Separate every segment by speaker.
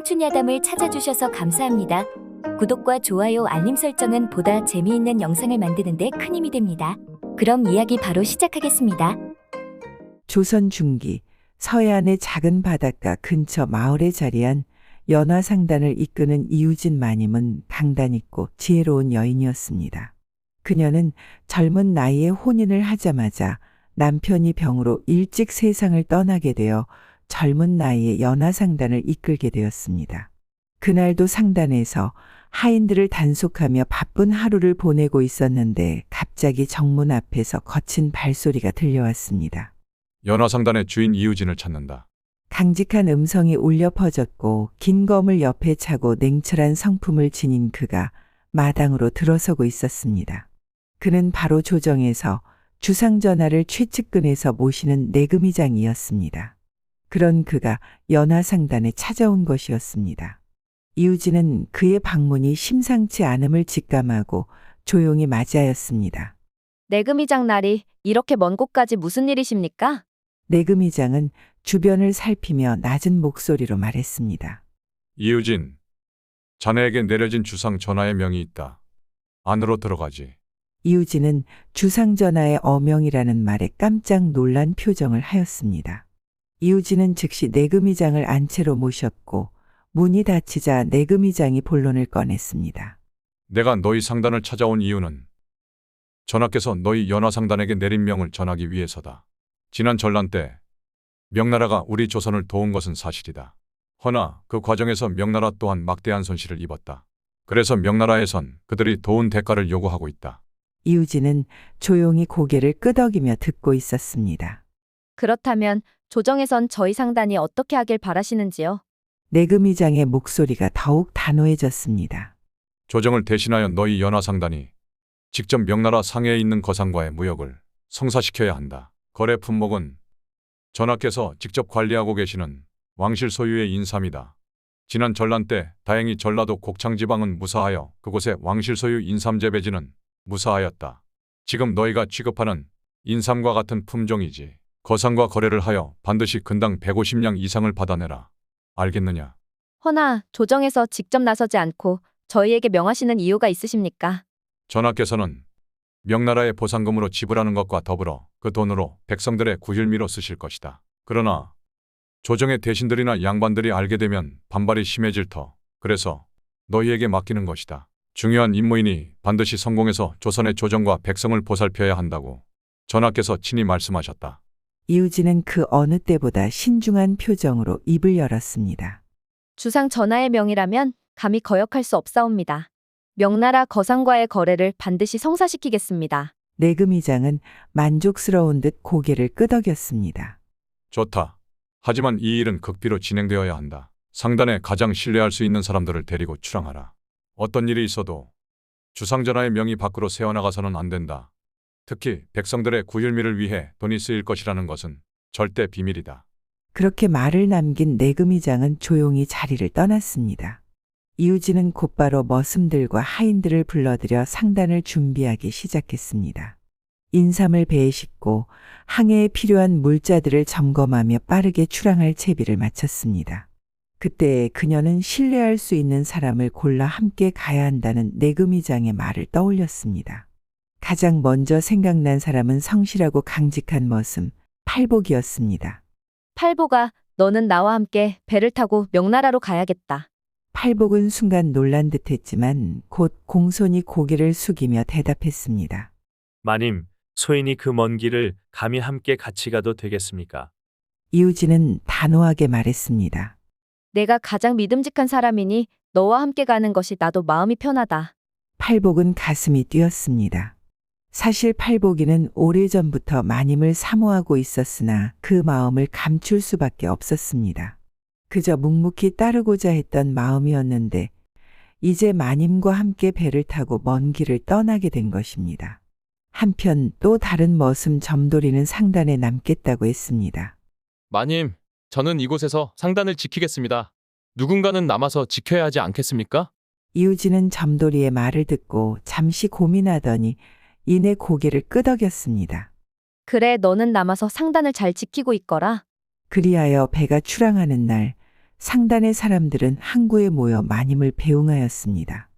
Speaker 1: 청춘 야담을 찾아주셔서 감사합니다. 구독과 좋아요, 알림 설정은 보다 재미있는 영상을 만드는 데 큰 힘이 됩니다. 그럼 이야기 바로 시작하겠습니다.
Speaker 2: 조선 중기 서해안의 작은 바닷가 근처 마을에 자리한 연화상단을 이끄는 이유진 마님은 강단 있고 지혜로운 여인이었습니다. 그녀는 젊은 나이에 혼인을 하자마자 남편이 병으로 일찍 세상을 떠나게 되어 젊은 나이에 연화상단을 이끌게 되었습니다. 그날도 상단에서 하인들을 단속하며 바쁜 하루를 보내고 있었는데 갑자기 정문 앞에서 거친 발소리가 들려왔습니다.
Speaker 3: 연화상단의 주인 이유진을 찾는다.
Speaker 2: 강직한 음성이 울려 퍼졌고 긴 검을 옆에 차고 냉철한 성품을 지닌 그가 마당으로 들어서고 있었습니다. 그는 바로 조정에서 주상전하를 최측근에서 모시는 내금의장이었습니다. 그런 그가 연화상단에 찾아온 것이었습니다. 이유진은 그의 방문이 심상치 않음을 직감하고 조용히 맞이하였습니다.
Speaker 4: 내금의장 날이 이렇게 먼 곳까지 무슨 일이십니까?
Speaker 2: 내금의장은 주변을 살피며 낮은 목소리로 말했습니다.
Speaker 3: 이유진, 자네에게 내려진 주상 전하의 명이 있다. 안으로 들어가지.
Speaker 2: 이유진은 주상전하의 어명이라는 말에 깜짝 놀란 표정을 하였습니다. 이유진은 즉시 내금의장을 안채로 모셨고 문이 닫히자 내금의장이 본론을 꺼냈습니다.
Speaker 3: 내가 너희 상단을 찾아온 이유는 전하께서 너희 연화상단에게 내린 명을 전하기 위해서다. 지난 전란 때 명나라가 우리 조선을 도운 것은 사실이다. 허나 그 과정에서 명나라 또한 막대한 손실을 입었다. 그래서 명나라에선 그들이 도운 대가를 요구하고 있다.
Speaker 2: 이유진은 조용히 고개를 끄덕이며 듣고 있었습니다.
Speaker 4: 그렇다면 조정에선 저희 상단이 어떻게 하길 바라시는지요?
Speaker 2: 내금의장의 목소리가 더욱 단호해졌습니다.
Speaker 3: 조정을 대신하여 너희 연화상단이 직접 명나라 상해에 있는 거상과의 무역을 성사시켜야 한다. 거래 품목은 전하께서 직접 관리하고 계시는 왕실 소유의 인삼이다. 지난 전란 때 다행히 전라도 곡창지방은 무사하여 그곳의 왕실 소유 인삼 재배지는 무사하였다. 지금 너희가 취급하는 인삼과 같은 품종이지. 거상과 거래를 하여 반드시 근당 150량 이상을 받아내라. 알겠느냐?
Speaker 4: 허나 조정에서 직접 나서지 않고 저희에게 명하시는 이유가 있으십니까?
Speaker 3: 전하께서는 명나라의 보상금으로 지불하는 것과 더불어 그 돈으로 백성들의 구휼미로 쓰실 것이다. 그러나 조정의 대신들이나 양반들이 알게 되면 반발이 심해질 터. 그래서 너희에게 맡기는 것이다. 중요한 임무이니 반드시 성공해서 조선의 조정과 백성을 보살펴야 한다고 전하께서 친히 말씀하셨다.
Speaker 2: 이유진은 그 어느 때보다 신중한 표정으로 입을 열었습니다.
Speaker 4: 주상 전하의 명이라면 감히 거역할 수 없사옵니다. 명나라 거상과의 거래를 반드시 성사시키겠습니다.
Speaker 2: 내금의장은 만족스러운 듯 고개를 끄덕였습니다.
Speaker 3: 좋다. 하지만 이 일은 극비로 진행되어야 한다. 상단에 가장 신뢰할 수 있는 사람들을 데리고 출항하라. 어떤 일이 있어도 주상전하의 명이 밖으로 새어나가서는 안 된다. 특히 백성들의 구휼미를 위해 돈이 쓰일 것이라는 것은 절대 비밀이다.
Speaker 2: 그렇게 말을 남긴 내금의장은 조용히 자리를 떠났습니다. 이유진은 곧바로 머슴들과 하인들을 불러들여 상단을 준비하기 시작했습니다. 인삼을 배에 싣고 항해에 필요한 물자들을 점검하며 빠르게 출항할 채비를 마쳤습니다. 그때 그녀는 신뢰할 수 있는 사람을 골라 함께 가야 한다는 내금의장의 말을 떠올렸습니다. 가장 먼저 생각난 사람은 성실하고 강직한 머슴 팔복이었습니다.
Speaker 4: 팔보가 너는 나와 함께 배를 타고 명나라로 가야겠다.
Speaker 2: 팔복은 순간 놀란 듯했지만 곧 공손히 고개를 숙이며 대답했습니다.
Speaker 5: 마님, 소인이 그 먼 길을 감히 함께 같이 가도 되겠습니까?
Speaker 2: 이유진은 단호하게 말했습니다.
Speaker 4: 내가 가장 믿음직한 사람이니 너와 함께 가는 것이 나도 마음이 편하다.
Speaker 2: 팔복은 가슴이 뛰었습니다. 사실 팔복이는 오래전부터 마님을 사모하고 있었으나 그 마음을 감출 수밖에 없었습니다. 그저 묵묵히 따르고자 했던 마음이었는데 이제 마님과 함께 배를 타고 먼 길을 떠나게 된 것입니다. 한편 또 다른 머슴 점돌이는 상단에 남겠다고 했습니다.
Speaker 6: 마님, 저는 이곳에서 상단을 지키겠습니다. 누군가는 남아서 지켜야 하지 않겠습니까?
Speaker 2: 이유진은 점돌이의 말을 듣고 잠시 고민하더니 이내 고개를 끄덕였습니다.
Speaker 4: 그래, 너는 남아서 상단을 잘 지키고 있거라.
Speaker 2: 그리하여 배가 출항하는 날 상단의 사람들은 항구에 모여 마님을 배웅하였습니다.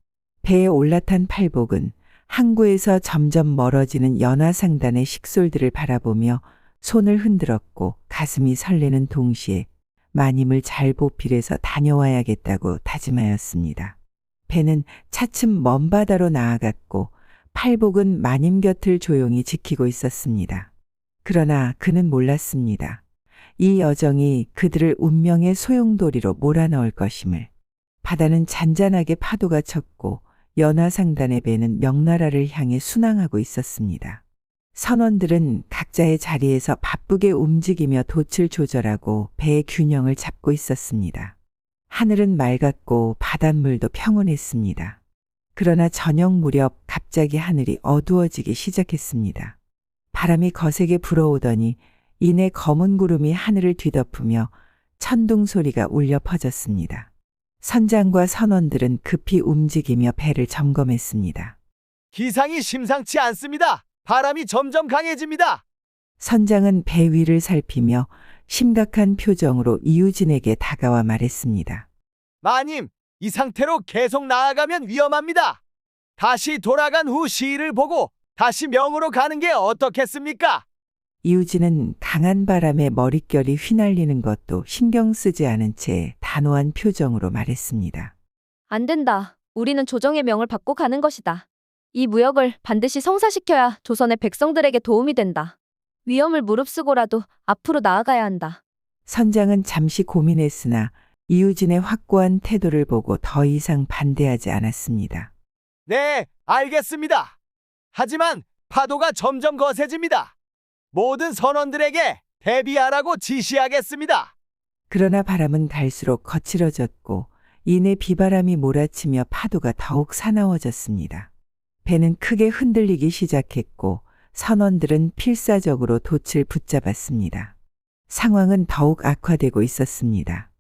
Speaker 2: 배에 올라탄 팔복은 항구에서 점점 멀어지는 연화상단의 식솔들을 바라보며 손을 흔들었고 가슴이 설레는 동시에 마님을 잘 보필해서 다녀와야겠다고 다짐하였습니다. 배는 차츰 먼 바다로 나아갔고 팔복은 마님 곁을 조용히 지키고 있었습니다. 그러나 그는 몰랐습니다. 이 여정이 그들을 운명의 소용돌이로 몰아넣을 것임을. 바다는 잔잔하게 파도가 쳤고 연화상단의 배는 명나라를 향해 순항하고 있었습니다. 선원들은 각자의 자리에서 바쁘게 움직이며 돛을 조절하고 배의 균형을 잡고 있었습니다. 하늘은 맑았고 바닷물도 평온했습니다. 그러나 저녁 무렵 갑자기 하늘이 어두워지기 시작했습니다. 바람이 거세게 불어오더니 이내 검은 구름이 하늘을 뒤덮으며 천둥 소리가 울려 퍼졌습니다. 선장과 선원들은 급히 움직이며 배를 점검했습니다.
Speaker 7: 기상이 심상치 않습니다. 바람이 점점 강해집니다.
Speaker 2: 선장은 배 위를 살피며 심각한 표정으로 이유진에게 다가와 말했습니다.
Speaker 7: 마님, 이 상태로 계속 나아가면 위험합니다. 다시 돌아간 후 시일을 보고 다시 명으로 가는 게 어떻겠습니까?
Speaker 2: 이유진은 강한 바람에 머릿결이 휘날리는 것도 신경 쓰지 않은 채 단호한 표정으로 말했습니다.
Speaker 4: 안 된다. 우리는 조정의 명을 받고 가는 것이다. 이 무역을 반드시 성사시켜야 조선의 백성들에게 도움이 된다. 위험을 무릅쓰고라도 앞으로 나아가야 한다.
Speaker 2: 선장은 잠시 고민했으나 이유진의 확고한 태도를 보고 더 이상 반대하지 않았습니다.
Speaker 7: 네, 알겠습니다. 하지만 파도가 점점 거세집니다. 모든 선원들에게 대비하라고 지시하겠습니다.
Speaker 2: 그러나 바람은 갈수록 거칠어졌고 이내 비바람이 몰아치며 파도가 더욱 사나워졌습니다. 배는 크게 흔들리기 시작했고 선원들은 필사적으로 돛을 붙잡았습니다. 상황은 더욱 악화되고 있었습니다.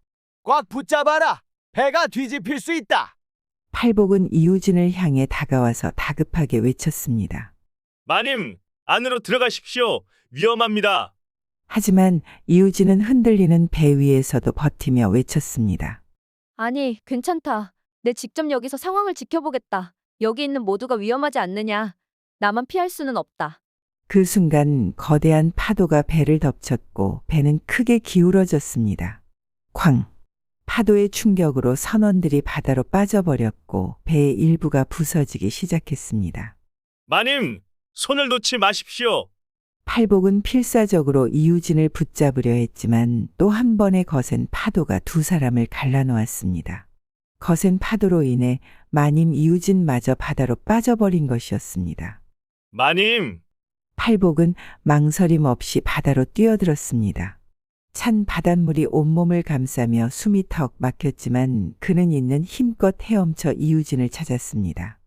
Speaker 7: 꽉 붙잡아라. 배가 뒤집힐 수 있다.
Speaker 2: 팔복은 이유진을 향해 다가와서 다급하게 외쳤습니다.
Speaker 5: 마님, 안으로 들어가십시오. 위험합니다.
Speaker 2: 하지만 이유진은 흔들리는 배 위에서도 버티며 외쳤습니다.
Speaker 4: 아니, 괜찮다. 내 직접 여기서 상황을 지켜보겠다. 여기 있는 모두가 위험하지 않느냐. 나만 피할 수는 없다.
Speaker 2: 그 순간 거대한 파도가 배를 덮쳤고 배는 크게 기울어졌습니다. 쾅! 파도의 충격으로 선원들이 바다로 빠져버렸고 배의 일부가 부서지기 시작했습니다.
Speaker 5: 마님, 손을 놓지 마십시오.
Speaker 2: 팔복은 필사적으로 이유진을 붙잡으려 했지만 또 한 번의 거센 파도가 두 사람을 갈라놓았습니다. 거센 파도로 인해 마님 이유진마저 바다로 빠져버린 것이었습니다.
Speaker 5: 마님,
Speaker 2: 팔복은 망설임 없이 바다로 뛰어들었습니다. 찬 바닷물이 온몸을 감싸며 숨이 턱 막혔지만 그는 있는 힘껏 헤엄쳐 이유진을 찾았습니다.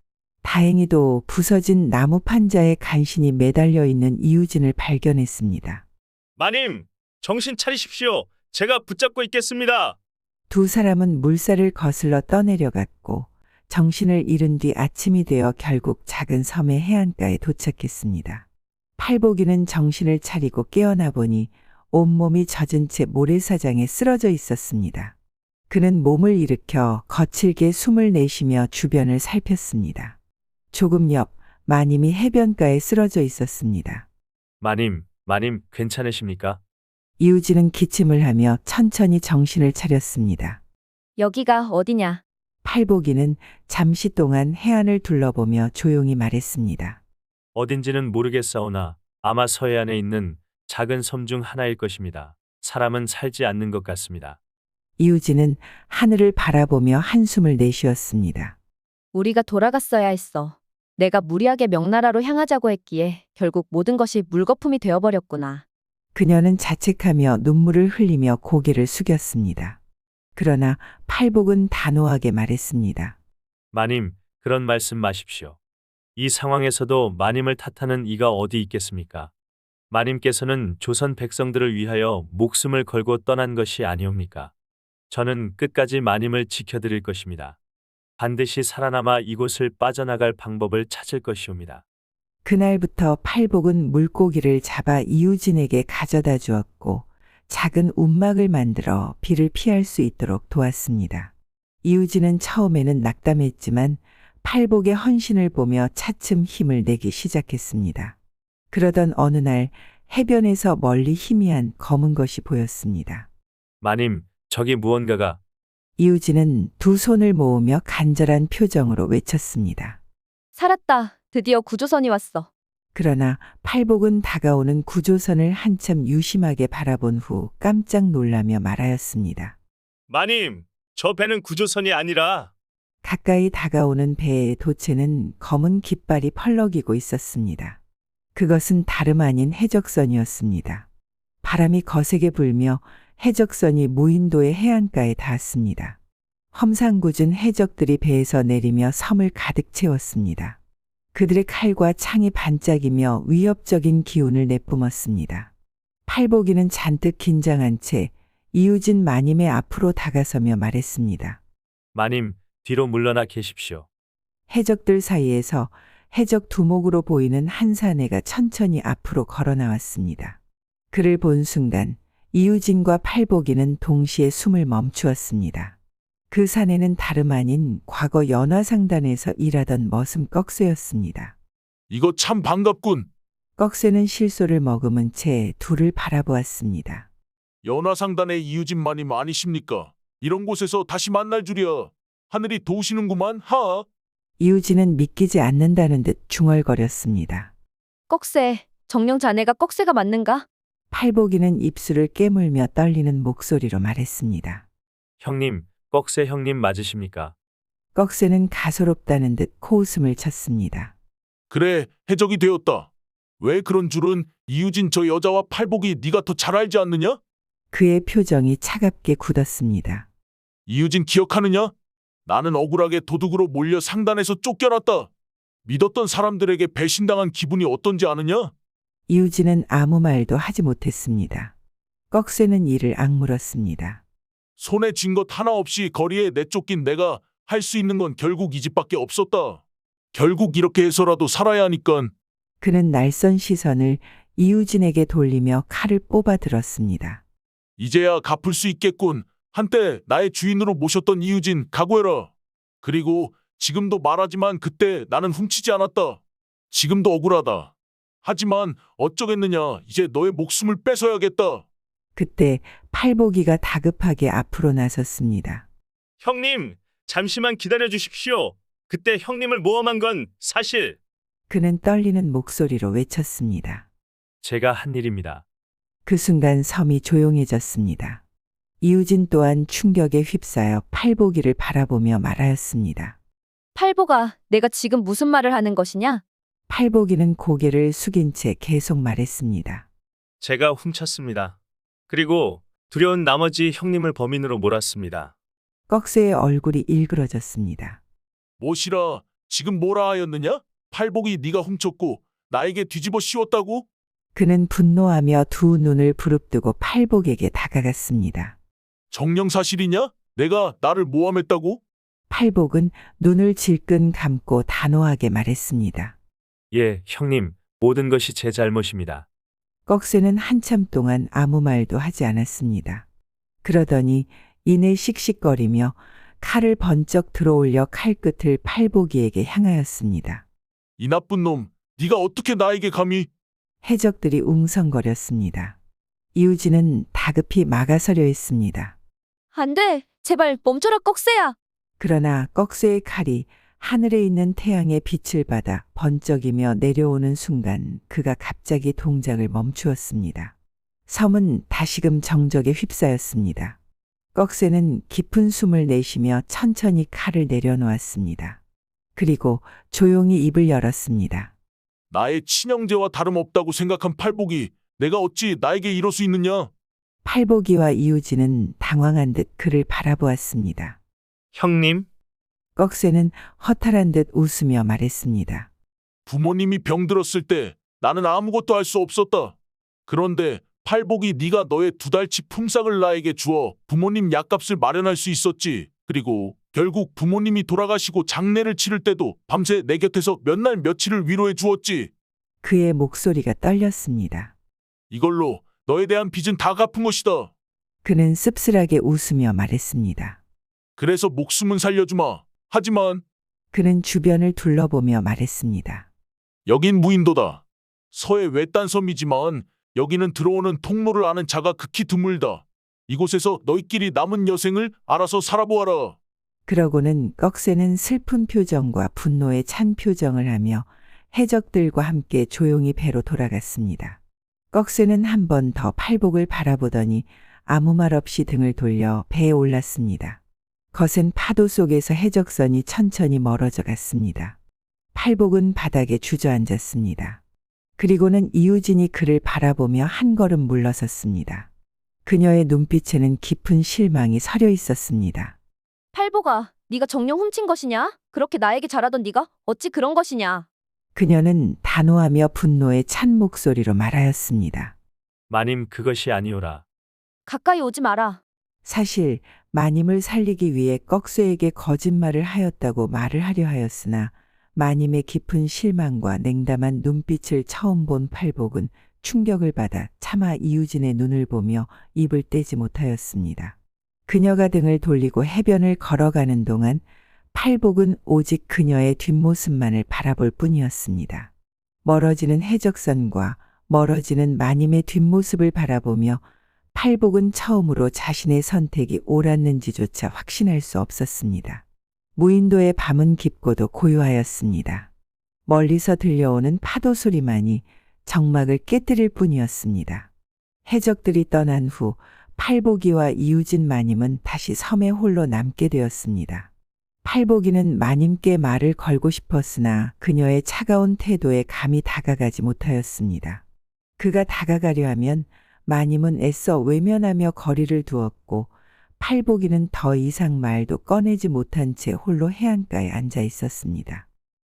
Speaker 2: 다행히도 부서진 나무 판자에 간신히 매달려 있는 이유진을 발견했습니다.
Speaker 5: 마님, 정신 차리십시오. 제가 붙잡고 있겠습니다.
Speaker 2: 두 사람은 물살을 거슬러 떠내려갔고 정신을 잃은 뒤 아침이 되어 결국 작은 섬의 해안가에 도착했습니다. 팔복이는 정신을 차리고 깨어나 보니 온몸이 젖은 채 모래사장에 쓰러져 있었습니다. 그는 몸을 일으켜 거칠게 숨을 내쉬며 주변을 살폈습니다. 조금 옆 마님이 해변가에 쓰러져 있었습니다.
Speaker 5: 마님, 괜찮으십니까?
Speaker 2: 이우진은 기침을 하며 천천히 정신을 차렸습니다.
Speaker 4: 여기가 어디냐?
Speaker 2: 팔복이는 잠시 동안 해안을 둘러보며 조용히 말했습니다.
Speaker 5: 어딘지는 모르겠사오나 아마 서해안에 있는 작은 섬 중 하나일 것입니다. 사람은 살지 않는 것 같습니다.
Speaker 2: 이우진은 하늘을 바라보며 한숨을 내쉬었습니다.
Speaker 4: 우리가 돌아갔어야 했어. 내가 무리하게 명나라로 향하자고 했기에 결국 모든 것이 물거품이 되어버렸구나.
Speaker 2: 그녀는 자책하며 눈물을 흘리며 고개를 숙였습니다. 그러나 팔복은 단호하게 말했습니다.
Speaker 5: 마님, 그런 말씀 마십시오. 이 상황에서도 마님을 탓하는 이가 어디 있겠습니까? 마님께서는 조선 백성들을 위하여 목숨을 걸고 떠난 것이 아니옵니까? 저는 끝까지 마님을 지켜드릴 것입니다. 반드시 살아남아 이곳을 빠져나갈 방법을 찾을 것이옵니다.
Speaker 2: 그날부터 팔복은 물고기를 잡아 이우진에게 가져다 주었고 작은 움막을 만들어 비를 피할 수 있도록 도왔습니다. 이우진은 처음에는 낙담했지만 팔복의 헌신을 보며 차츰 힘을 내기 시작했습니다. 그러던 어느 날 해변에서 멀리 희미한 검은 것이 보였습니다.
Speaker 5: 마님, 저기 무언가가.
Speaker 2: 이우진은 두 손을 모으며 간절한 표정으로 외쳤습니다.
Speaker 4: 살았다. 드디어 구조선이 왔어.
Speaker 2: 그러나 팔복은 다가오는 구조선을 한참 유심하게 바라본 후 깜짝 놀라며 말하였습니다.
Speaker 5: 마님, 저 배는 구조선이 아니라.
Speaker 2: 가까이 다가오는 배의 도체는 검은 깃발이 펄럭이고 있었습니다. 그것은 다름 아닌 해적선이었습니다. 바람이 거세게 불며 해적선이 무인도의 해안가에 닿았습니다. 험상궂은 해적들이 배에서 내리며 섬을 가득 채웠습니다. 그들의 칼과 창이 반짝이며 위협적인 기운을 내뿜었습니다. 팔복이는 잔뜩 긴장한 채 이우진 마님의 앞으로 다가서며 말했습니다.
Speaker 5: 마님, 뒤로 물러나 계십시오.
Speaker 2: 해적들 사이에서 해적 두목으로 보이는 한 사내가 천천히 앞으로 걸어 나왔습니다. 그를 본 순간 이우진과 팔복이는 동시에 숨을 멈추었습니다. 그 사내는 다름 아닌 과거 연화상단에서 일하던 머슴 꺽쇠였습니다.
Speaker 3: 이거 참 반갑군.
Speaker 2: 꺽쇠는 실소를 머금은 채 둘을 바라보았습니다.
Speaker 3: 연화상단의 이유진 마님 아니십니까? 이런 곳에서 다시 만날 줄이야. 하늘이 도우시는구만. 하.
Speaker 2: 이우진은 믿기지 않는다는 듯 중얼거렸습니다.
Speaker 4: 꺽쇠, 정령 자네가 꺽쇠가 맞는가?
Speaker 2: 팔복이는 입술을 깨물며 떨리는 목소리로 말했습니다.
Speaker 5: 형님, 꺽쇠 형님 맞으십니까?
Speaker 2: 꺽쇠는 가소롭다는 듯 코웃음을 쳤습니다.
Speaker 3: 그래, 해적이 되었다. 왜 그런 줄은 이유진 저 여자와 팔복이 네가 더 잘 알지 않느냐?
Speaker 2: 그의 표정이 차갑게 굳었습니다.
Speaker 3: 이유진 기억하느냐? 나는 억울하게 도둑으로 몰려 상단에서 쫓겨났다. 믿었던 사람들에게 배신당한 기분이 어떤지 아느냐?
Speaker 2: 이우진은 아무 말도 하지 못했습니다. 꺽쇠는 이를 악물었습니다.
Speaker 3: 손에 쥔 것 하나 없이 거리에 내쫓긴 내가 할 수 있는 건 결국 이 집밖에 없었다. 결국 이렇게 해서라도 살아야 하니깐.
Speaker 2: 그는 날선 시선을 이우진에게 돌리며 칼을 뽑아 들었습니다.
Speaker 3: 이제야 갚을 수 있겠군. 한때 나의 주인으로 모셨던 이유진 각오해라. 그리고 지금도 말하지만 그때 나는 훔치지 않았다. 지금도 억울하다. 하지만 어쩌겠느냐. 이제 너의 목숨을 뺏어야겠다.
Speaker 2: 그때 팔복이가 다급하게 앞으로 나섰습니다.
Speaker 5: 형님, 잠시만 기다려 주십시오. 그때 형님을 모험한 건 사실
Speaker 2: 그는 떨리는 목소리로 외쳤습니다.
Speaker 5: 제가 한 일입니다.
Speaker 2: 그 순간 섬이 조용해졌습니다. 이우진 또한 충격에 휩싸여 팔복이를 바라보며 말하였습니다.
Speaker 4: 팔복아, 내가 지금 무슨 말을 하는 것이냐?
Speaker 2: 팔복이는 고개를 숙인 채 계속 말했습니다.
Speaker 5: 제가 훔쳤습니다. 그리고 두려운 나머지 형님을 범인으로 몰았습니다.
Speaker 2: 꺽쇠의 얼굴이 일그러졌습니다.
Speaker 3: 무엇이라 지금 뭐라 하였느냐? 팔복이 네가 훔쳤고 나에게 뒤집어 씌웠다고?
Speaker 2: 그는 분노하며 두 눈을 부릅뜨고 팔복에게 다가갔습니다.
Speaker 3: 정령사실이냐? 내가 나를 모함했다고?
Speaker 2: 팔복은 눈을 질끈 감고 단호하게 말했습니다.
Speaker 5: 예, 형님, 모든 것이 제 잘못입니다.
Speaker 2: 꺽쇠는 한참 동안 아무 말도 하지 않았습니다. 그러더니 이내 씩씩거리며 칼을 번쩍 들어올려 칼끝을 팔복이에게 향하였습니다.
Speaker 3: 이 나쁜 놈, 네가 어떻게 나에게 감히?
Speaker 2: 해적들이 웅성거렸습니다. 이우진은 다급히 막아서려 했습니다.
Speaker 4: 안 돼. 제발 멈춰라, 꺽쇠야.
Speaker 2: 그러나 꺽쇠의 칼이 하늘에 있는 태양의 빛을 받아 번쩍이며 내려오는 순간 그가 갑자기 동작을 멈추었습니다. 섬은 다시금 정적에 휩싸였습니다. 꺽쇠는 깊은 숨을 내쉬며 천천히 칼을 내려놓았습니다. 그리고 조용히 입을 열었습니다.
Speaker 3: 나의 친형제와 다름없다고 생각한 팔복이 내가 어찌 나에게 이럴 수 있느냐?
Speaker 2: 팔복이와 이우진은 당황한 듯 그를 바라보았습니다.
Speaker 5: 형님,
Speaker 2: 꺽쇠는 허탈한 듯 웃으며 말했습니다.
Speaker 3: 부모님이 병들었을 때 나는 아무것도 할 수 없었다. 그런데 팔복이 네가 너의 2달치 품삯을 나에게 주어 부모님 약값을 마련할 수 있었지. 그리고 결국 부모님이 돌아가시고 장례를 치를 때도 밤새 내 곁에서 몇 날 며칠을 위로해 주었지.
Speaker 2: 그의 목소리가 떨렸습니다.
Speaker 3: 이걸로
Speaker 8: 너에 대한 빚은 다 갚은 것이다.
Speaker 2: 그는 씁쓸하게 웃으며 말했습니다.
Speaker 8: 그래서 목숨은 살려주마. 하지만
Speaker 2: 그는 주변을 둘러보며 말했습니다.
Speaker 8: 여긴 무인도다. 서해 외딴 섬이지만 여기는 들어오는 통로를 아는 자가 극히 드물다. 이곳에서 너희끼리 남은 여생을 알아서 살아보아라.
Speaker 2: 그러고는 꺽쇠는 슬픈 표정과 분노에 찬 표정을 하며 해적들과 함께 조용히 배로 돌아갔습니다. 꺽쇠는 한 번 더 팔복을 바라보더니 아무 말 없이 등을 돌려 배에 올랐습니다. 거센 파도 속에서 해적선이 천천히 멀어져 갔습니다. 팔복은 바닥에 주저앉았습니다. 그리고는 이우진이 그를 바라보며 한 걸음 물러섰습니다. 그녀의 눈빛에는 깊은 실망이 서려 있었습니다.
Speaker 4: 팔복아, 네가 정령 훔친 것이냐? 그렇게 나에게 잘하던 네가 어찌 그런 것이냐?
Speaker 2: 그녀는 단호하며 분노에 찬 목소리로 말하였습니다.
Speaker 5: 마님 그것이 아니오라.
Speaker 4: 가까이 오지 마라.
Speaker 2: 사실 마님을 살리기 위해 꺽쇠에게 거짓말을 하였다고 말을 하려 하였으나 마님의 깊은 실망과 냉담한 눈빛을 처음 본 팔복은 충격을 받아 차마 이우진의 눈을 보며 입을 떼지 못하였습니다. 그녀가 등을 돌리고 해변을 걸어가는 동안 팔복은 오직 그녀의 뒷모습만을 바라볼 뿐이었습니다. 멀어지는 해적선과 멀어지는 마님의 뒷모습을 바라보며 팔복은 처음으로 자신의 선택이 옳았는지조차 확신할 수 없었습니다. 무인도의 밤은 깊고도 고요하였습니다. 멀리서 들려오는 파도 소리만이 정막을 깨뜨릴 뿐이었습니다. 해적들이 떠난 후 팔복이와 이우진 마님은 다시 섬에 홀로 남게 되었습니다. 팔복이는 마님께 말을 걸고 싶었으나 그녀의 차가운 태도에 감히 다가가지 못하였습니다. 그가 다가가려 하면 마님은 애써 외면하며 거리를 두었고 팔복이는 더 이상 말도 꺼내지 못한 채 홀로 해안가에 앉아 있었습니다.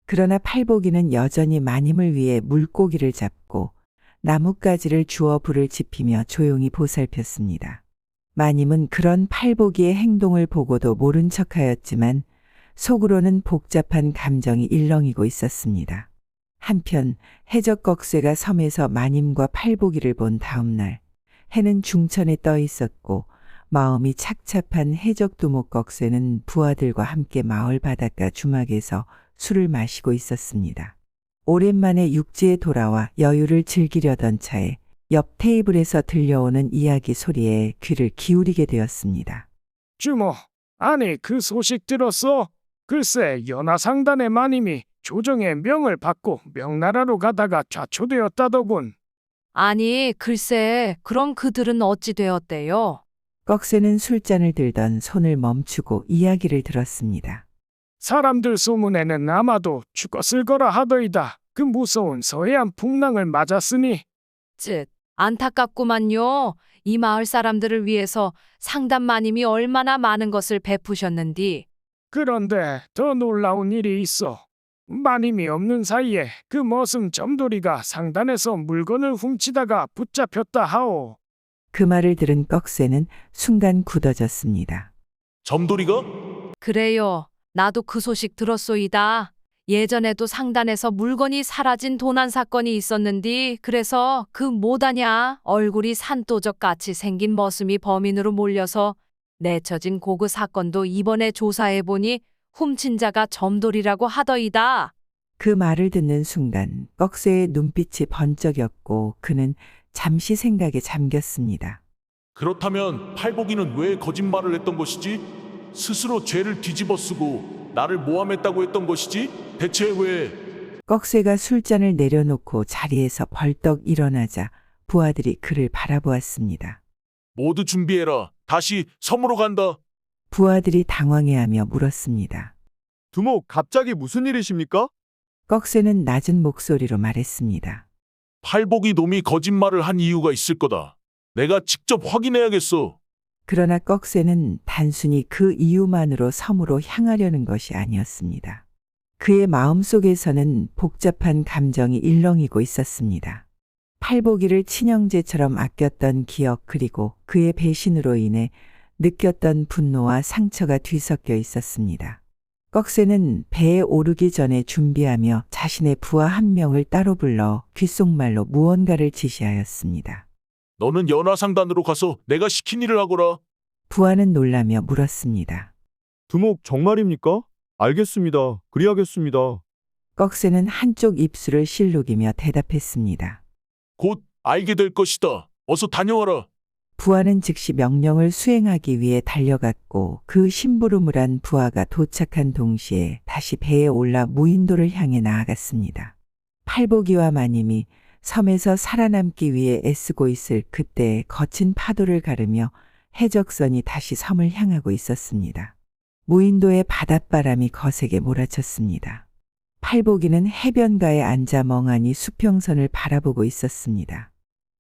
Speaker 2: 그러나 팔복이는 여전히 마님을 위해 물고기를 잡고 나뭇가지를 주워 불을 지피며 조용히 보살폈습니다. 마님은 그런 팔복이의 행동을 보고도 모른 척하였지만 속으로는 복잡한 감정이 일렁이고 있었습니다. 한편 해적 꺽쇠가 섬에서 마님과 팔복이를 본 다음 날 해는 중천에 떠 있었고 마음이 착잡한 해적 두목 꺽쇠는 부하들과 함께 마을 바닷가 주막에서 술을 마시고 있었습니다. 오랜만에 육지에 돌아와 여유를 즐기려던 차에 옆 테이블에서 들려오는 이야기 소리에 귀를 기울이게 되었습니다.
Speaker 9: 주모, 아니 그 소식 들었어? 글쎄 연하상단의 마님이 조정의 명을 받고 명나라로 가다가 좌초되었다더군.
Speaker 10: 아니, 글쎄, 그럼 그들은 어찌 되었대요?
Speaker 2: 꺽쇠는 술잔을 들던 손을 멈추고 이야기를 들었습니다.
Speaker 9: 사람들 소문에는 아마도 죽었을 거라 하더이다. 그 무서운 서해안 풍랑을 맞았으니.
Speaker 10: 쯧, 안타깝구만요. 이 마을 사람들을 위해서 상단 마님이 얼마나 많은 것을 베푸셨는디.
Speaker 9: 그런데 더 놀라운 일이 있어. 마님이 없는 사이에 그 머슴 점돌이가 상단에서 물건을 훔치다가 붙잡혔다 하오.
Speaker 2: 그 말을 들은 꺽쇠는 순간 굳어졌습니다.
Speaker 8: 점돌이가?
Speaker 10: 그래요. 나도 그 소식 들었소이다. 예전에도 상단에서 물건이 사라진 도난 사건이 있었는디 그래서 그 뭐다냐 얼굴이 산도적 같이 생긴 머슴이 범인으로 몰려서 내쳐진 고그 사건도 이번에 조사해보니 훔친 자가 점돌이라고 하더이다.
Speaker 2: 그 말을 듣는 순간 꺽쇠의 눈빛이 번쩍였고 그는 잠시 생각에 잠겼습니다.
Speaker 8: 그렇다면 팔복이는 왜 거짓말을 했던 것이지? 스스로 죄를 뒤집어쓰고 나를 모함했다고 했던 것이지? 대체 왜?
Speaker 2: 꺽쇠가 술잔을 내려놓고 자리에서 벌떡 일어나자 부하들이 그를 바라보았습니다.
Speaker 8: 모두 준비해라. 다시 섬으로 간다.
Speaker 2: 부하들이 당황해하며 물었습니다.
Speaker 7: 두목, 갑자기 무슨 일이십니까?
Speaker 2: 꺽쇠는 낮은 목소리로 말했습니다.
Speaker 8: 팔복이 놈이 거짓말을 한 이유가 있을 거다. 내가 직접 확인해야겠어.
Speaker 2: 그러나 꺽쇠는 단순히 그 이유만으로 섬으로 향하려는 것이 아니었습니다. 그의 마음속에서는 복잡한 감정이 일렁이고 있었습니다. 팔복이를 친형제처럼 아꼈던 기억 그리고 그의 배신으로 인해 느꼈던 분노와 상처가 뒤섞여 있었습니다. 꺽쇠는 배에 오르기 전에 준비하며 자신의 부하 한 명을 따로 불러 귓속말로 무언가를 지시하였습니다.
Speaker 8: 너는 연화상단으로 가서 내가 시킨 일을 하거라.
Speaker 2: 부하는 놀라며 물었습니다.
Speaker 11: 두목 정말입니까? 알겠습니다. 그리하겠습니다.
Speaker 2: 꺽쇠는 한쪽 입술을 실룩이며 대답했습니다.
Speaker 8: 곧 알게 될 것이다. 어서 다녀와라.
Speaker 2: 부하는 즉시 명령을 수행하기 위해 달려갔고 그 심부름을 부하가 도착한 동시에 다시 배에 올라 무인도를 향해 나아갔습니다. 팔복이와 마님이 섬에서 살아남기 위해 애쓰고 있을 그때 거친 파도를 가르며 해적선이 다시 섬을 향하고 있었습니다. 무인도의 바닷바람이 거세게 몰아쳤습니다. 팔복이는 해변가에 앉아 멍하니 수평선을 바라보고 있었습니다.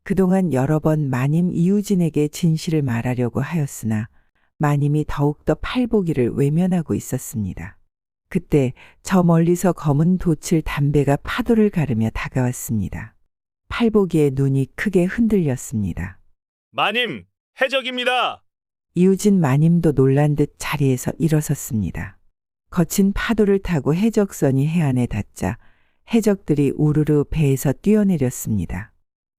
Speaker 2: 그동안 여러 번 마님 이우진에게 진실을 말하려고 하였으나 마님이 더욱더 팔복이를 외면하고 있었습니다. 그때 저 멀리서 검은 돛을 담배가 파도를 가르며 다가왔습니다. 팔복이의 눈이 크게 흔들렸습니다.
Speaker 5: 마님, 해적입니다.
Speaker 2: 이우진 마님도 놀란 듯 자리에서 일어섰습니다. 거친 파도를 타고 해적선이 해안에 닿자 해적들이 우르르 배에서 뛰어내렸습니다.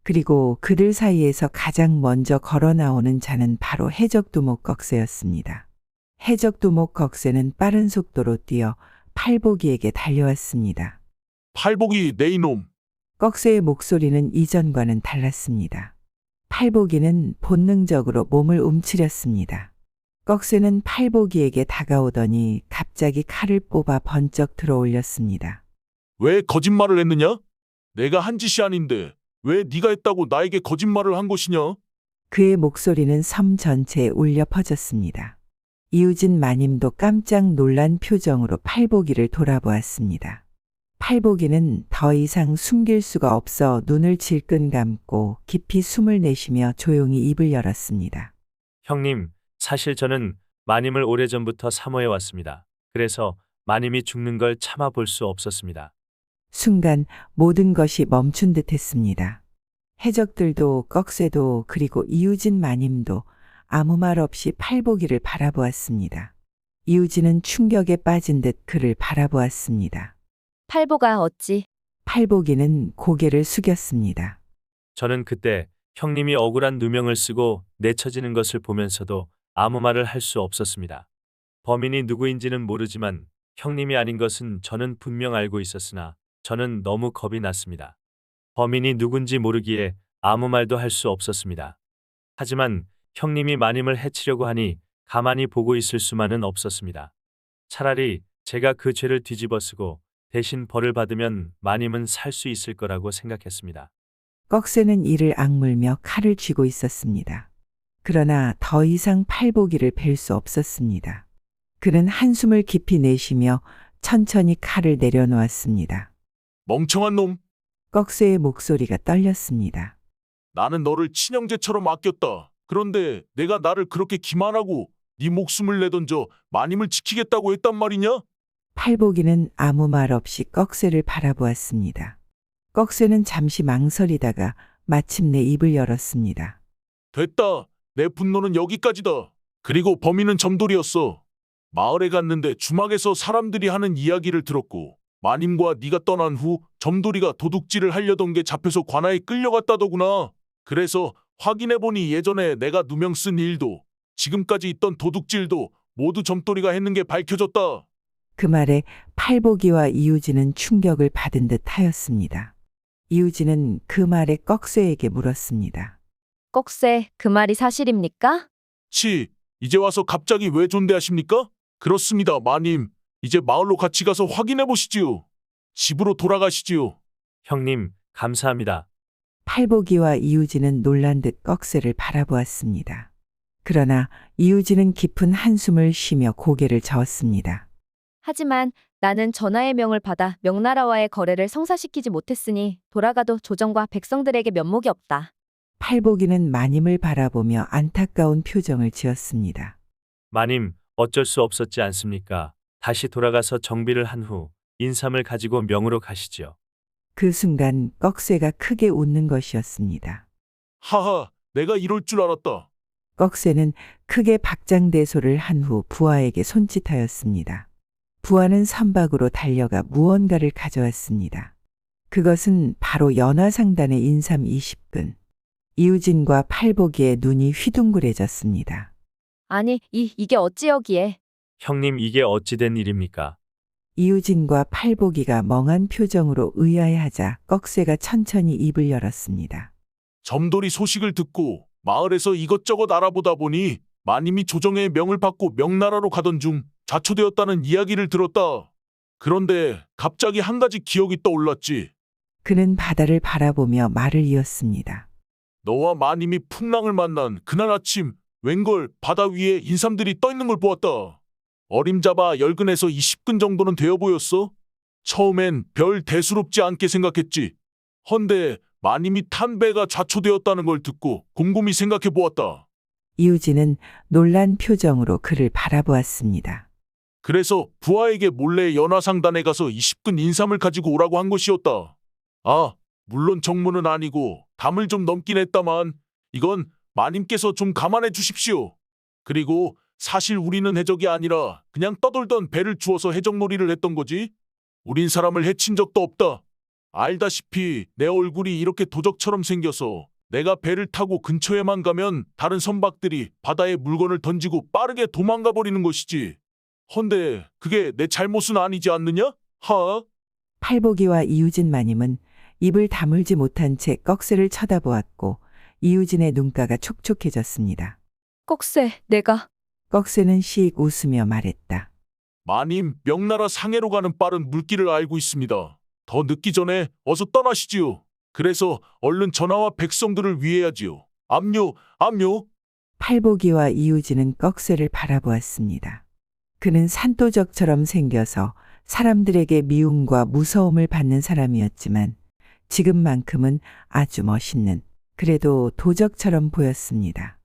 Speaker 2: 그리고 그들 사이에서 가장 먼저 걸어 나오는 자는 바로 해적두목 꺽쇠였습니다. 해적두목 꺽쇠는 빠른 속도로 뛰어 팔복이에게 달려왔습니다.
Speaker 8: 팔복이 내 이놈.
Speaker 2: 꺽쇠의 목소리는 이전과는 달랐습니다. 팔복이는 본능적으로 몸을 움츠렸습니다. 꺽쇠는 팔복이에게 다가오더니 갑자기 칼을 뽑아 번쩍 들어 올렸습니다.
Speaker 8: 왜 거짓말을 했느냐? 내가 한 짓이 아닌데 왜 네가 했다고 나에게 거짓말을 한 것이냐?
Speaker 2: 그의 목소리는 섬 전체에 울려 퍼졌습니다. 이우진 마님도 깜짝 놀란 표정으로 팔복이를 돌아보았습니다. 팔복이는 더 이상 숨길 수가 없어 눈을 질끈 감고 깊이 숨을 내쉬며 조용히 입을 열었습니다.
Speaker 5: 형님, 사실 저는 마님을 오래전부터 사모해 왔습니다. 그래서 마님이 죽는 걸 참아 볼 수 없었습니다.
Speaker 2: 순간 모든 것이 멈춘 듯 했습니다. 해적들도 꺽쇠도 그리고 이우진 마님도 아무 말 없이 팔복이를 바라보았습니다. 이우진은 충격에 빠진 듯 그를 바라보았습니다.
Speaker 4: 팔복아 어찌?
Speaker 2: 팔복이는 고개를 숙였습니다.
Speaker 5: 저는 그때 형님이 억울한 누명을 쓰고 내쳐지는 것을 보면서도 아무 말을 할 수 없었습니다. 범인이 누구인지는 모르지만 형님이 아닌 것은 저는 분명 알고 있었으나 저는 너무 겁이 났습니다. 범인이 누군지 모르기에 아무 말도 할 수 없었습니다. 하지만 형님이 마님을 해치려고 하니 가만히 보고 있을 수만은 없었습니다. 차라리 제가 그 죄를 뒤집어쓰고 대신 벌을 받으면 마님은 살 수 있을 거라고 생각했습니다.
Speaker 2: 꺽쇠는 이를 악물며 칼을 쥐고 있었습니다. 그러나 더 이상 팔복이를 뵐 수 없었습니다. 그는 한숨을 깊이 내쉬며 천천히 칼을 내려놓았습니다.
Speaker 8: 멍청한 놈.
Speaker 2: 꺽쇠의 목소리가 떨렸습니다.
Speaker 8: 나는 너를 친형제처럼 아꼈다. 그런데 내가 나를 그렇게 기만하고 네 목숨을 내던져 마님을 지키겠다고 했단 말이냐?
Speaker 2: 팔복이는 아무 말 없이 꺽쇠를 바라보았습니다. 꺽쇠는 잠시 망설이다가 마침내 입을 열었습니다.
Speaker 8: 됐다. 내 분노는 여기까지다. 그리고 범인은 점돌이었어. 마을에 갔는데 주막에서 사람들이 하는 이야기를 들었고 마님과 네가 떠난 후 점돌이가 도둑질을 하려던 게 잡혀서 관아에 끌려갔다더구나. 그래서 확인해보니 예전에 내가 누명 쓴 일도 지금까지 있던 도둑질도 모두 점돌이가 했는 게 밝혀졌다.
Speaker 2: 그 말에 팔복이와 이우진은 충격을 받은 듯 하였습니다. 이우진은 그 말에 꺽쇠에게 물었습니다.
Speaker 4: 꺽쇠, 그 말이 사실입니까?
Speaker 8: 이제 와서 갑자기 왜 존대하십니까? 그렇습니다, 마님. 이제 마을로 같이 가서 확인해 보시지요. 집으로 돌아가시지요.
Speaker 5: 형님, 감사합니다.
Speaker 2: 팔복이와 이우진은 놀란 듯 꺽쇠를 바라보았습니다. 그러나 이우진은 깊은 한숨을 쉬며 고개를 저었습니다.
Speaker 4: 하지만 나는 전하의 명을 받아 명나라와의 거래를 성사시키지 못했으니 돌아가도 조정과 백성들에게 면목이 없다.
Speaker 2: 팔복이는 마님을 바라보며 안타까운 표정을 지었습니다.
Speaker 5: 마님, 어쩔 수 없었지 않습니까? 다시 돌아가서 정비를 한 후 인삼을 가지고 명으로 가시지요.
Speaker 2: 그 순간 꺽쇠가 크게 웃는 것이었습니다.
Speaker 8: 하하, 내가 이럴 줄 알았다.
Speaker 2: 꺽쇠는 크게 박장대소를 한 후 부하에게 손짓하였습니다. 부하는 선박으로 달려가 무언가를 가져왔습니다. 그것은 바로 연화상단의 인삼 20근. 이우진과 팔복이의 눈이 휘둥그레졌습니다.
Speaker 4: 아니, 이게 어찌 여기에?
Speaker 5: 형님 이게 어찌된 일입니까?
Speaker 2: 이우진과 팔복이가 멍한 표정으로 의아해하자 꺽쇠가 천천히 입을 열었습니다.
Speaker 8: 점돌이 소식을 듣고 마을에서 이것저것 알아보다 보니 마님이 조정의 명을 받고 명나라로 가던 중 자초되었다는 이야기를 들었다. 그런데 갑자기 한 가지 기억이 떠올랐지.
Speaker 2: 그는 바다를 바라보며 말을 이었습니다.
Speaker 8: 너와 마님이 풍랑을 만난 그날 아침 웬걸 바다 위에 인삼들이 떠 있는 걸 보았다. 어림잡아 10근에서 20근 정도는 되어 보였어. 처음엔 별 대수롭지 않게 생각했지. 헌데 마님이 탄 배가 좌초되었다는 걸 듣고 곰곰이 생각해 보았다.
Speaker 2: 이우진은 놀란 표정으로 그를 바라보았습니다.
Speaker 8: 그래서 부하에게 몰래 연화상단에 가서 20근 인삼을 가지고 오라고 한 것이었다. 아, 물론 정무는 아니고 담을 좀 넘긴 했다만 이건 마님께서 좀 감안해 주십시오. 그리고 사실 우리는 해적이 아니라 그냥 떠돌던 배를 주워서 해적놀이를 했던 거지. 우린 사람을 해친 적도 없다. 알다시피 내 얼굴이 이렇게 도적처럼 생겨서 내가 배를 타고 근처에만 가면 다른 선박들이 바다에 물건을 던지고 빠르게 도망가 버리는 것이지. 헌데 그게 내 잘못은 아니지 않느냐? 하?
Speaker 2: 팔복이와 이우진 마님은 입을 다물지 못한 채 꺽쇠를 쳐다보았고 이우진의 눈가가 촉촉해졌습니다.
Speaker 4: 꺽쇠, 내가.
Speaker 2: 꺽쇠는 씩 웃으며 말했다.
Speaker 8: 마님, 명나라 상해로 가는 빠른 물길을 알고 있습니다. 더 늦기 전에 어서 떠나시지요. 그래서 얼른 전하와 백성들을 위해야지요. 압류, 압류.
Speaker 2: 팔복이와 이우진은 꺽쇠를 바라보았습니다. 그는 산도적처럼 생겨서 사람들에게 미움과 무서움을 받는 사람이었지만 지금만큼은 아주 멋있는, 그래도 도적처럼 보였습니다.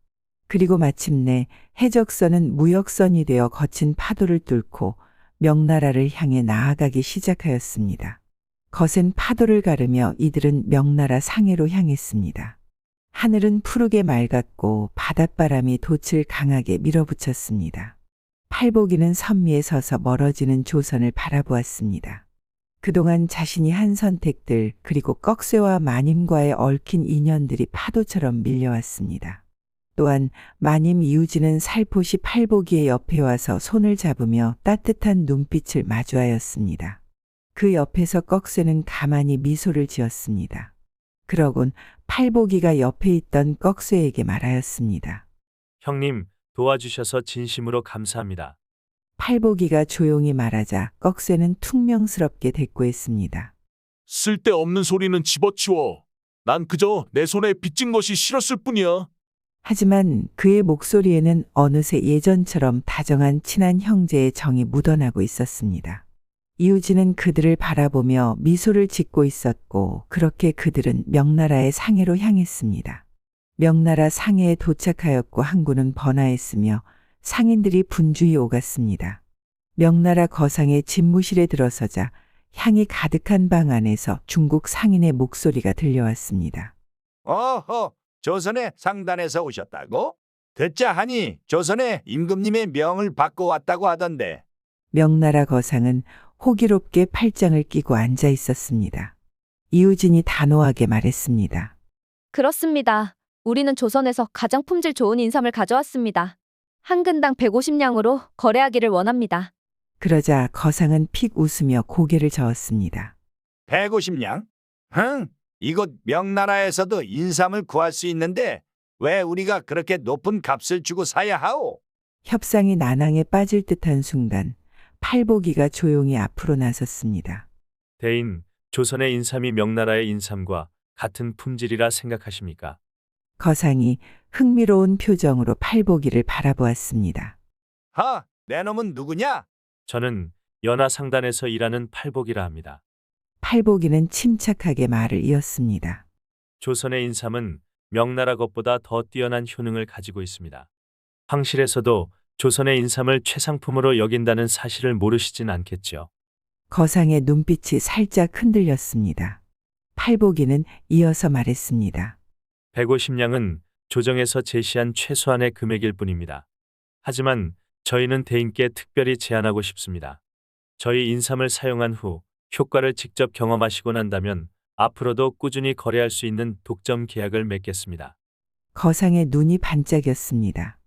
Speaker 2: 그리고 마침내 해적선은 무역선이 되어 거친 파도를 뚫고 명나라를 향해 나아가기 시작하였습니다. 거센 파도를 가르며 이들은 명나라 상해로 향했습니다. 하늘은 푸르게 맑았고 바닷바람이 돛을 강하게 밀어붙였습니다. 팔복이는 선미에 서서 멀어지는 조선을 바라보았습니다. 그동안 자신이 한 선택들 그리고 꺽쇠와 마님과의 얽힌 인연들이 파도처럼 밀려왔습니다. 또한 마님 이우진은 살포시 팔복이의 옆에 와서 손을 잡으며 따뜻한 눈빛을 마주하였습니다. 그 옆에서 꺽쇠는 가만히 미소를 지었습니다. 그러곤 팔복이가 옆에 있던 꺽쇠에게 말하였습니다.
Speaker 5: 형님, 도와주셔서 진심으로 감사합니다.
Speaker 2: 팔복이가 조용히 말하자 꺽쇠는 퉁명스럽게 대꾸했습니다.
Speaker 8: 쓸데없는 소리는 집어치워. 난 그저 내 손에 빚진 것이 싫었을 뿐이야.
Speaker 2: 하지만 그의 목소리에는 어느새 예전처럼 다정한 친한 형제의 정이 묻어나고 있었습니다. 이우진은 그들을 바라보며 미소를 짓고 있었고 그렇게 그들은 명나라의 상해로 향했습니다. 명나라 상해에 도착하였고 항구는 번화했으며 상인들이 분주히 오갔습니다. 명나라 거상의 집무실에 들어서자 향이 가득한 방 안에서 중국 상인의 목소리가 들려왔습니다.
Speaker 12: 어허, 조선의 상단에서 오셨다고? 듣자 하니 조선의 임금님의 명을 받고 왔다고 하던데.
Speaker 2: 명나라 거상은 호기롭게 팔짱을 끼고 앉아 있었습니다. 이우진이 단호하게 말했습니다.
Speaker 4: 그렇습니다. 우리는 조선에서 가장 품질 좋은 인삼을 가져왔습니다. 한 근당 150냥으로 거래하기를 원합니다.
Speaker 2: 그러자 거상은 픽 웃으며 고개를 저었습니다.
Speaker 12: 150냥? 흥, 이곳 명나라에서도 인삼을 구할 수 있는데 왜 우리가 그렇게 높은 값을 주고 사야 하오?
Speaker 2: 협상이 난항에 빠질 듯한 순간 팔복이가 조용히 앞으로 나섰습니다.
Speaker 5: 대인, 조선의 인삼이 명나라의 인삼과 같은 품질이라 생각하십니까?
Speaker 2: 거상이 흥미로운 표정으로 팔복이를 바라보았습니다.
Speaker 12: 하, 내 놈은 누구냐?
Speaker 5: 저는 연화상단에서 일하는 팔복이라 합니다.
Speaker 2: 팔복이는 침착하게 말을 이었습니다.
Speaker 5: 조선의 인삼은 명나라 것보다 더 뛰어난 효능을 가지고 있습니다. 황실에서도 조선의 인삼을 최상품으로 여긴다는 사실을 모르시진 않겠죠.
Speaker 2: 거상의 눈빛이 살짝 흔들렸습니다. 팔복이는 이어서 말했습니다.
Speaker 5: 150냥은 조정에서 제시한 최소한의 금액일 뿐입니다. 하지만 저희는 대인께 특별히 제안하고 싶습니다. 저희 인삼을 사용한 후 효과를 직접 경험하시고 난다면 앞으로도 꾸준히 거래할 수 있는 독점 계약을 맺겠습니다.
Speaker 2: 거상의 눈이 반짝였습니다.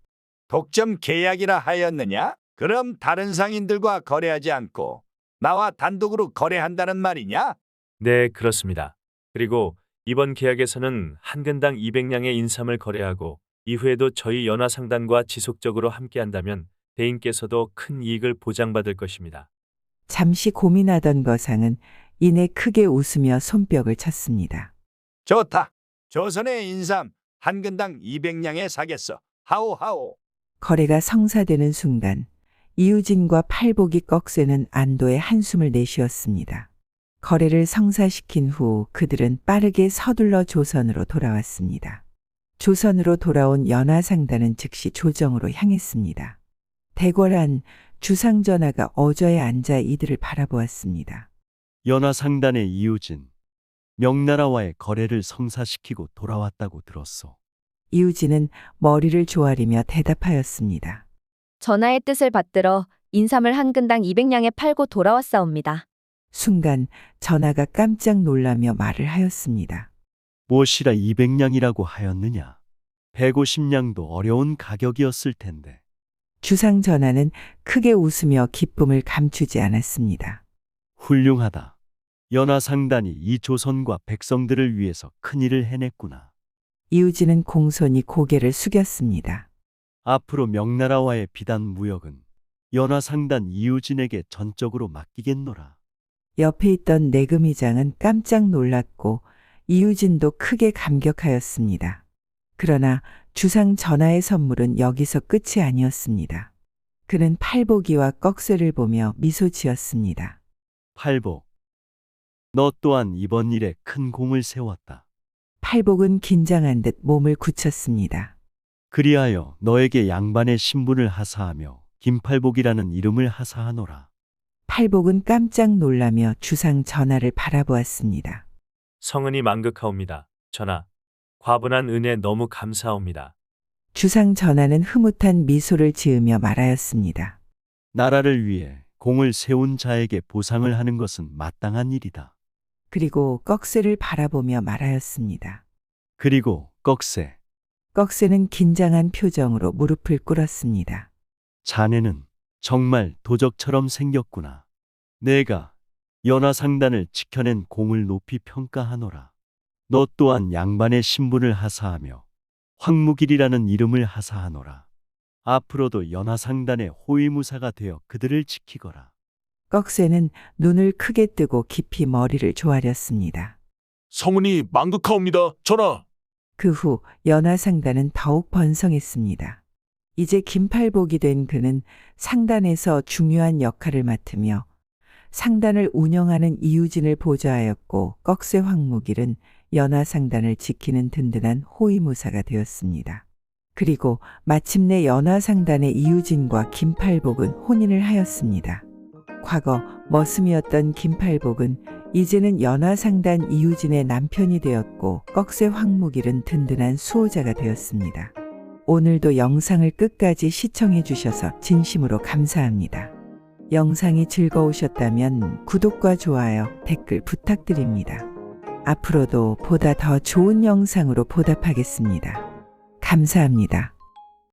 Speaker 12: 독점 계약이라 하였느냐? 그럼 다른 상인들과 거래하지 않고 나와 단독으로 거래한다는 말이냐?
Speaker 5: 네, 그렇습니다. 그리고 이번 계약에서는 한 근당 200냥의 인삼을 거래하고 이후에도 저희 연화상단과 지속적으로 함께한다면 대인께서도 큰 이익을 보장받을 것입니다.
Speaker 2: 잠시 고민하던 거상은 이내 크게 웃으며 손뼉을 쳤습니다.
Speaker 12: 좋다. 조선의 인삼 한 근당 200냥에 사겠어. 하오하오.
Speaker 2: 거래가 성사되는 순간 이유진과 팔복이 꺽쇠는 안도의 한숨을 내쉬었습니다. 거래를 성사시킨 후 그들은 빠르게 서둘러 조선으로 돌아왔습니다. 조선으로 돌아온 연화상단은 즉시 조정으로 향했습니다. 대궐안 주상전하가 어저에 앉아 이들을 바라보았습니다.
Speaker 13: 연화상단의 이유진, 명나라와의 거래를 성사시키고 돌아왔다고 들었소.
Speaker 2: 이유진은 머리를 조아리며 대답하였습니다.
Speaker 4: 전하의 뜻을 받들어 인삼을 한 근당 200냥에 팔고 돌아왔사옵니다.
Speaker 2: 순간 전하가 깜짝 놀라며 말을 하였습니다.
Speaker 13: 무엇이라 200냥이라고 하였느냐? 150냥도 어려운 가격이었을 텐데.
Speaker 2: 주상 전하는 크게 웃으며 기쁨을 감추지 않았습니다.
Speaker 13: 훌륭하다. 연화상단이 이 조선과 백성들을 위해서 큰일을 해냈구나.
Speaker 2: 이유진은 공손히 고개를 숙였습니다.
Speaker 13: 앞으로 명나라와의 비단 무역은 연화상단 이유진에게 전적으로 맡기겠노라.
Speaker 2: 옆에 있던 내금의장은 깜짝 놀랐고 이유진도 크게 감격하였습니다. 그러나 주상 전하의 선물은 여기서 끝이 아니었습니다. 그는 팔보기와 꺽쇠를 보며 미소 지었습니다.
Speaker 13: 팔복, 너 또한 이번 일에 큰 공을 세웠다.
Speaker 2: 팔복은 긴장한 듯 몸을 굳혔습니다.
Speaker 13: 그리하여 너에게 양반의 신분을 하사하며 김팔복이라는 이름을 하사하노라.
Speaker 2: 팔복은 깜짝 놀라며 주상 전하를 바라보았습니다.
Speaker 5: 성은이 만극하옵니다. 전하, 과분한 은혜 너무 감사합니다.
Speaker 2: 주상 전하는 흐뭇한 미소를 지으며 말하였습니다.
Speaker 13: 나라를 위해 공을 세운 자에게 보상을 하는 것은 마땅한 일이다.
Speaker 2: 그리고 꺽쇠를 바라보며 말하였습니다.
Speaker 13: 그리고 꺽쇠,
Speaker 2: 꺽쇠는 긴장한 표정으로 무릎을 꿇었습니다.
Speaker 13: 자네는 정말 도적처럼 생겼구나. 내가 연화상단을 지켜낸 공을 높이 평가하노라. 너 또한 양반의 신분을 하사하며 황무길이라는 이름을 하사하노라. 앞으로도 연화상단의 호위무사가 되어 그들을 지키거라.
Speaker 2: 꺽쇠는 눈을 크게 뜨고 깊이 머리를 조아렸습니다.
Speaker 8: 성은이 만극하옵니다. 전하.
Speaker 2: 그 후 연화상단은 더욱 번성했습니다. 이제 김팔복이 된 그는 상단에서 중요한 역할을 맡으며 상단을 운영하는 이유진을 보좌하였고 꺽쇠 황무길은 연화상단을 지키는 든든한 호위무사가 되었습니다. 그리고 마침내 연화상단의 이유진과 김팔복은 혼인을 하였습니다. 과거 머슴이었던 김팔복은 이제는 연화상단 이유진의 남편이 되었고 꺽쇠 황무길은 든든한 수호자가 되었습니다. 오늘도 영상을 끝까지 시청해 주셔서 진심으로 감사합니다. 영상이 즐거우셨다면 구독과 좋아요, 댓글 부탁드립니다. 앞으로도 보다 더 좋은 영상으로 보답하겠습니다. 감사합니다.